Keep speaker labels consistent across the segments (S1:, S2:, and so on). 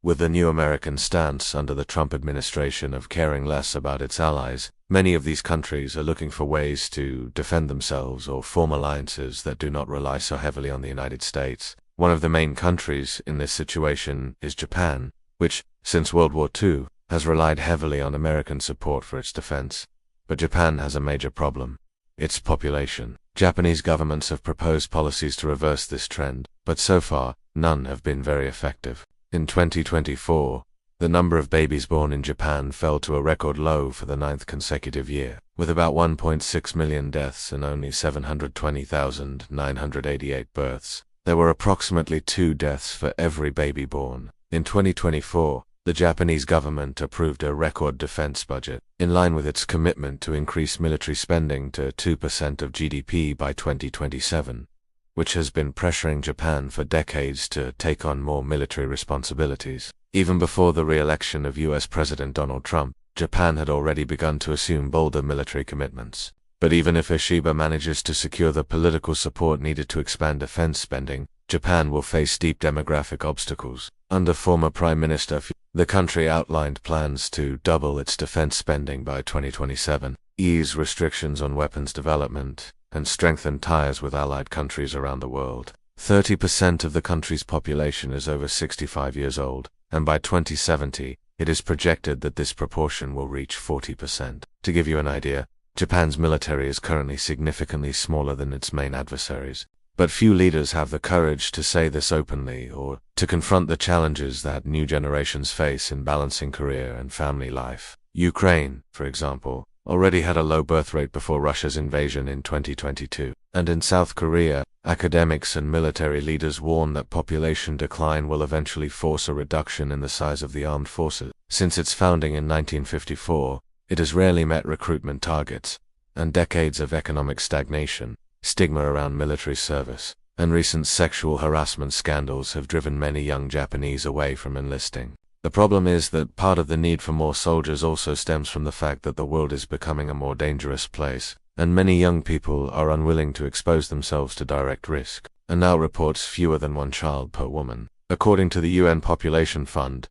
S1: With the new American stance under the Trump administration of caring less about its allies, many of these countries are looking for ways to defend themselves or form alliances that do not rely so heavily on the United States. One of the main countries in this situation is Japan, which, since World War II, has relied heavily on American support for its defense. But Japan has a major problem: its population. Japanese governments have proposed policies to reverse this trend, but so far, none have been very effective. In 2024, the number of babies born in Japan fell to a record low for the 9th consecutive year, with about 1.6 million deaths and only 720,988 births. There were approximately 2 deaths for every baby born. In 2024, the Japanese government approved a record defense budget, in line with its commitment to increase military spending to 2% of GDP by 2027. Which has been pressuring Japan for decades to take on more military responsibilities. Even before the re-election of US President Donald Trump, Japan had already begun to assume bolder military commitments. But even if Ishiba manages to secure the political support needed to expand defense spending, Japan will face deep demographic obstacles. Under former Prime Minister, the country outlined plans to double its defense spending by 2027, ease restrictions on weapons development, and strengthen ties with allied countries around the world. 30% of the country's population is over 65 years old, and by 2070, it is projected that this proportion will reach 40%. To give you an idea, Japan's military is currently significantly smaller than its main adversaries. But few leaders have the courage to say this openly or to confront the challenges that new generations face in balancing career and family life. Ukraine, for example, already had a low birth rate before Russia's invasion in 2022. And in South Korea, academics and military leaders warn that population decline will eventually force a reduction in the size of the armed forces. Since its founding in 1954, it has rarely met recruitment targets, and decades of economic stagnation, stigma around military service, and recent sexual harassment scandals have driven many young Japanese away from enlisting. The problem is that part of the need for more soldiers also stems from the fact that the world is becoming a more dangerous place, and many young people are unwilling to expose themselves to direct risk, and now reports fewer than 1 child per woman. According to the UN Population Fund,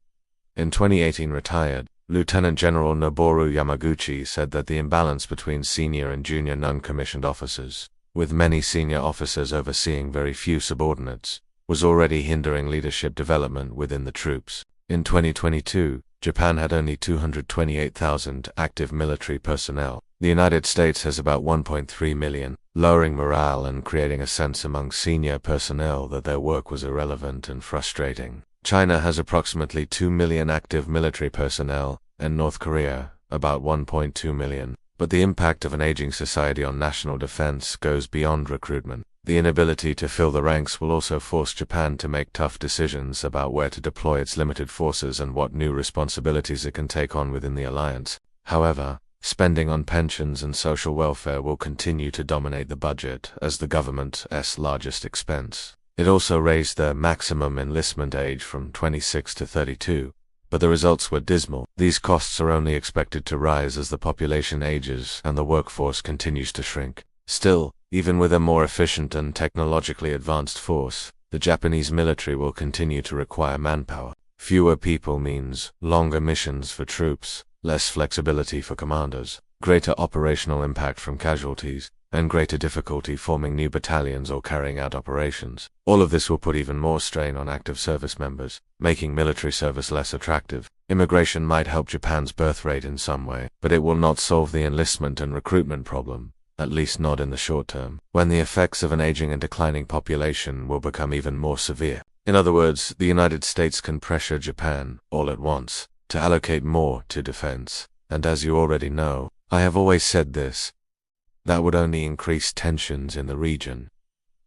S1: in 2018 retired Lieutenant General Noboru Yamaguchi said that the imbalance between senior and junior non-commissioned officers, with many senior officers overseeing very few subordinates, was already hindering leadership development within the troops. In 2022, Japan had only 228,000 active military personnel. The United States has about 1.3 million, lowering morale and creating a sense among senior personnel that their work was irrelevant and frustrating. China has approximately 2 million active military personnel, and North Korea, about 1.2 million. But the impact of an aging society on national defense goes beyond recruitment. The inability to fill the ranks will also force Japan to make tough decisions about where to deploy its limited forces and what new responsibilities it can take on within the alliance. However, spending on pensions and social welfare will continue to dominate the budget as the government's largest expense. It also raised the maximum enlistment age from 26 to 32, but the results were dismal. These costs are only expected to rise as the population ages and the workforce continues to shrink. Still, even with a more efficient and technologically advanced force, the Japanese military will continue to require manpower. Fewer people means longer missions for troops, less flexibility for commanders, greater operational impact from casualties, and greater difficulty forming new battalions or carrying out operations. All of this will put even more strain on active service members, making military service less attractive. Immigration might help Japan's birth rate in some way, but it will not solve the enlistment and recruitment problem, at least not in the short term, when the effects of an aging and declining population will become even more severe. In other words, the United States can pressure Japan, all at once, to allocate more to defense. And as you already know, I have always said this, that would only increase tensions in the region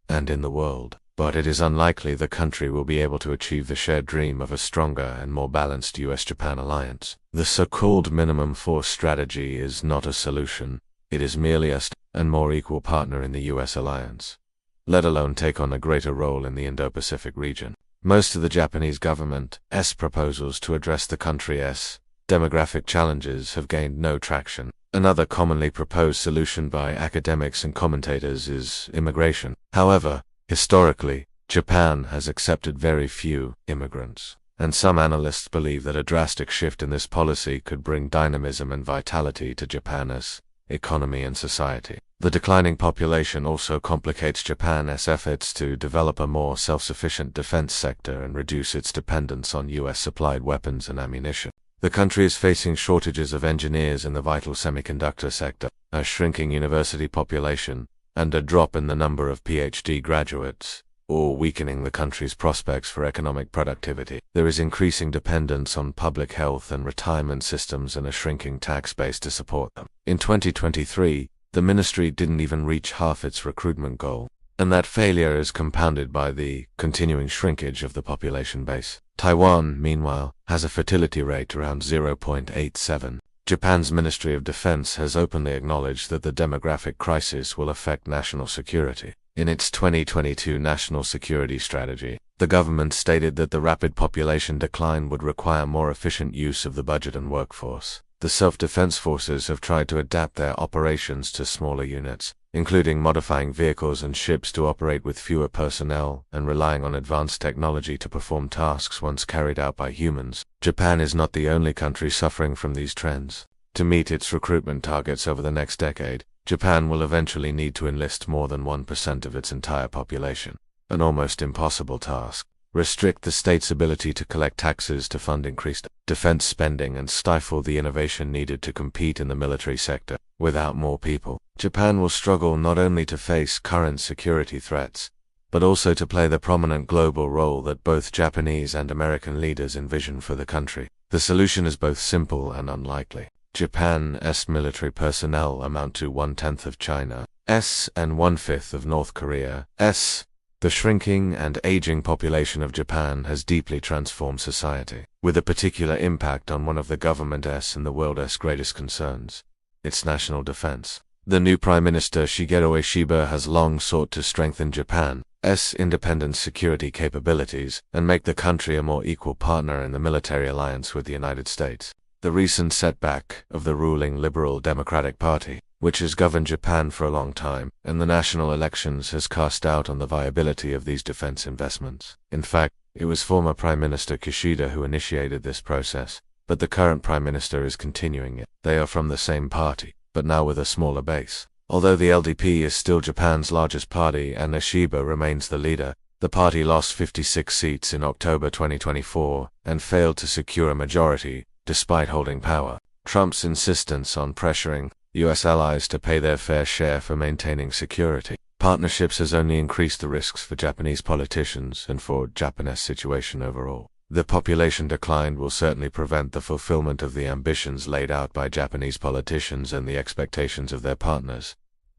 S1: and in the world. But it is unlikely the country will be able to achieve the shared dream of a stronger and more balanced US-Japan alliance. The so-called minimum force strategy is not a solution. It is merely a and more equal partner in the US alliance, let alone take on a greater role in the Indo-Pacific region. Most of the Japanese government's proposals to address the country's demographic challenges have gained no traction. Another commonly proposed solution by academics and commentators is immigration. However, historically, Japan has accepted very few immigrants. and some analysts believe that a drastic shift in this policy could bring dynamism and vitality to Japan's economy and society. The declining population also complicates Japan's efforts to develop a more self-sufficient defense sector and reduce its dependence on US-supplied weapons and ammunition. The country is facing shortages of engineers in the vital semiconductor sector, a shrinking university population, and a drop in the number of PhD graduates, all weakening the country's prospects for economic productivity. There is increasing dependence on public health and retirement systems and a shrinking tax base to support them. In 2023, the ministry didn't even reach half its recruitment goal, and that failure is compounded by the continuing shrinkage of the population base. Taiwan, meanwhile, has a fertility rate around 0.87. Japan's Ministry of Defense has openly acknowledged that the demographic crisis will affect national security. In its 2022 National Security Strategy, the government stated that the rapid population decline would require more efficient use of the budget and workforce. The self-defense forces have tried to adapt their operations to smaller units, including modifying vehicles and ships to operate with fewer personnel and relying on advanced technology to perform tasks once carried out by humans. Japan is not the only country suffering from these trends. To meet its recruitment targets over the next decade, Japan will eventually need to enlist more than 1% of its entire population. An almost impossible task. Restrict the state's ability to collect taxes to fund increased defense spending and stifle the innovation needed to compete in the military sector. Without more people, Japan will struggle not only to face current security threats, but also to play the prominent global role that both Japanese and American leaders envision for the country. The solution is both simple and unlikely. Japan's military personnel amount to 1/10 of China's and 1/5 of North Korea's. The shrinking and aging population of Japan has deeply transformed society, with a particular impact on one of the government's and the world's greatest concerns, its national defense. The new Prime Minister Shigeru Ishiba has long sought to strengthen Japan's independent security capabilities and make the country a more equal partner in the military alliance with the United States. The recent setback of the ruling Liberal Democratic Party, which has governed Japan for a long time, and the national elections has cast doubt on the viability of these defense investments. In fact, it was former Prime Minister Kishida who initiated this process, but the current Prime Minister is continuing it. They are from the same party, but now with a smaller base. Although the LDP is still Japan's largest party and Ishiba remains the leader, the party lost 56 seats in October 2024 and failed to secure a majority, despite holding power. Trump's insistence on pressuring US allies to pay their fair share for maintaining security partnerships has only increased the risks for Japanese politicians and for Japan's situation overall. The population decline will certainly prevent the fulfillment of the ambitions laid out by Japanese politicians and the expectations of their partners.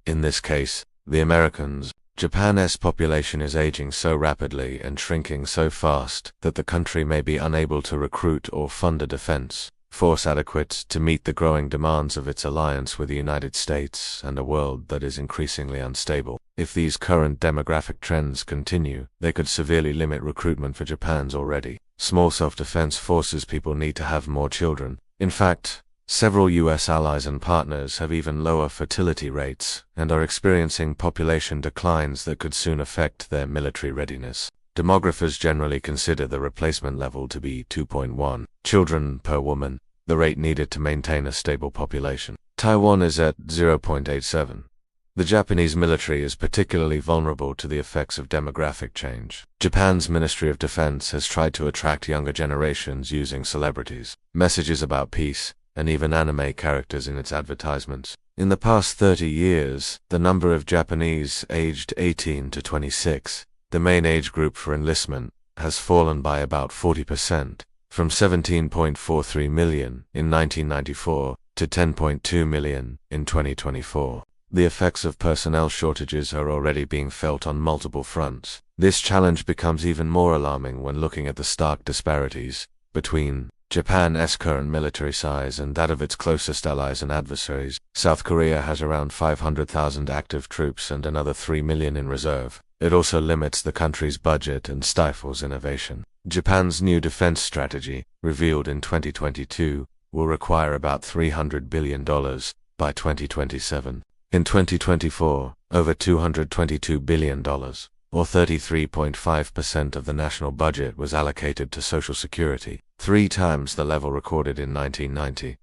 S1: In this case, the Americans. Japan's population is aging so rapidly and shrinking so fast that the country may be unable to recruit or fund a defense force adequate to meet the growing demands of its alliance with the United States and a world that is increasingly unstable. If these current demographic trends continue, they could severely limit recruitment for Japan's already small self-defense forces. People need to have more children. In fact, several US allies and partners have even lower fertility rates and are experiencing population declines that could soon affect their military readiness. Demographers generally consider the replacement level to be 2.1 children per woman, the rate needed to maintain a stable population. Taiwan is at 0.87. The Japanese military is particularly vulnerable to the effects of demographic change. Japan's Ministry of Defense has tried to attract younger generations using celebrities, messages about peace, and even anime characters in its advertisements. In the past 30 years, the number of Japanese aged 18 to 26, the main age group for enlistment, has fallen by about 40%, from 17.43 million in 1994 to 10.2 million in 2024. The effects of personnel shortages are already being felt on multiple fronts. This challenge becomes even more alarming when looking at the stark disparities between Japan's current military size and that of its closest allies and adversaries. South Korea has around 500,000 active troops and another 3 million in reserve. It also limits the country's budget and stifles innovation. Japan's new defense strategy, revealed in 2022, will require about $300 billion by 2027. In 2024, over $222 billion or 33.5% of the national budget was allocated to Social Security, 3 times the level recorded in 1990.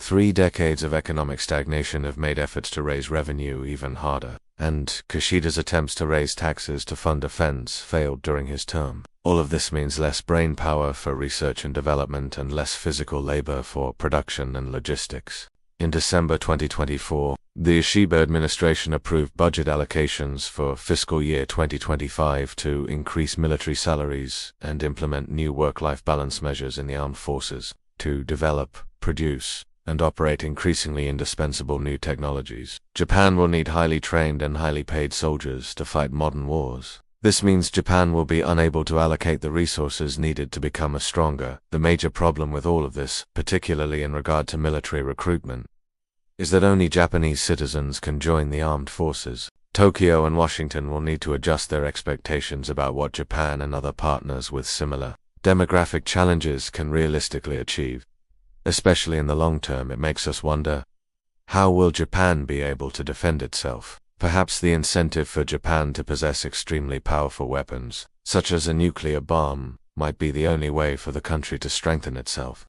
S1: 3 decades of economic stagnation have made efforts to raise revenue even harder, and Kishida's attempts to raise taxes to fund defense failed during his term. All of this means less brain power for research and development and less physical labor for production and logistics. In December 2024, the Ishiba administration approved budget allocations for fiscal year 2025 to increase military salaries and implement new work-life balance measures in the armed forces, to develop, produce, and operate increasingly indispensable new technologies. Japan will need highly trained and highly paid soldiers to fight modern wars. This means Japan will be unable to allocate the resources needed to become a stronger. The major problem with all of this, particularly in regard to military recruitment, is that only Japanese citizens can join the armed forces. Tokyo and Washington will need to adjust their expectations about what Japan and other partners with similar demographic challenges can realistically achieve. Especially in the long term, it makes us wonder, how will Japan be able to defend itself? Perhaps the incentive for Japan to possess extremely powerful weapons, such as a nuclear bomb, might be the only way for the country to strengthen itself.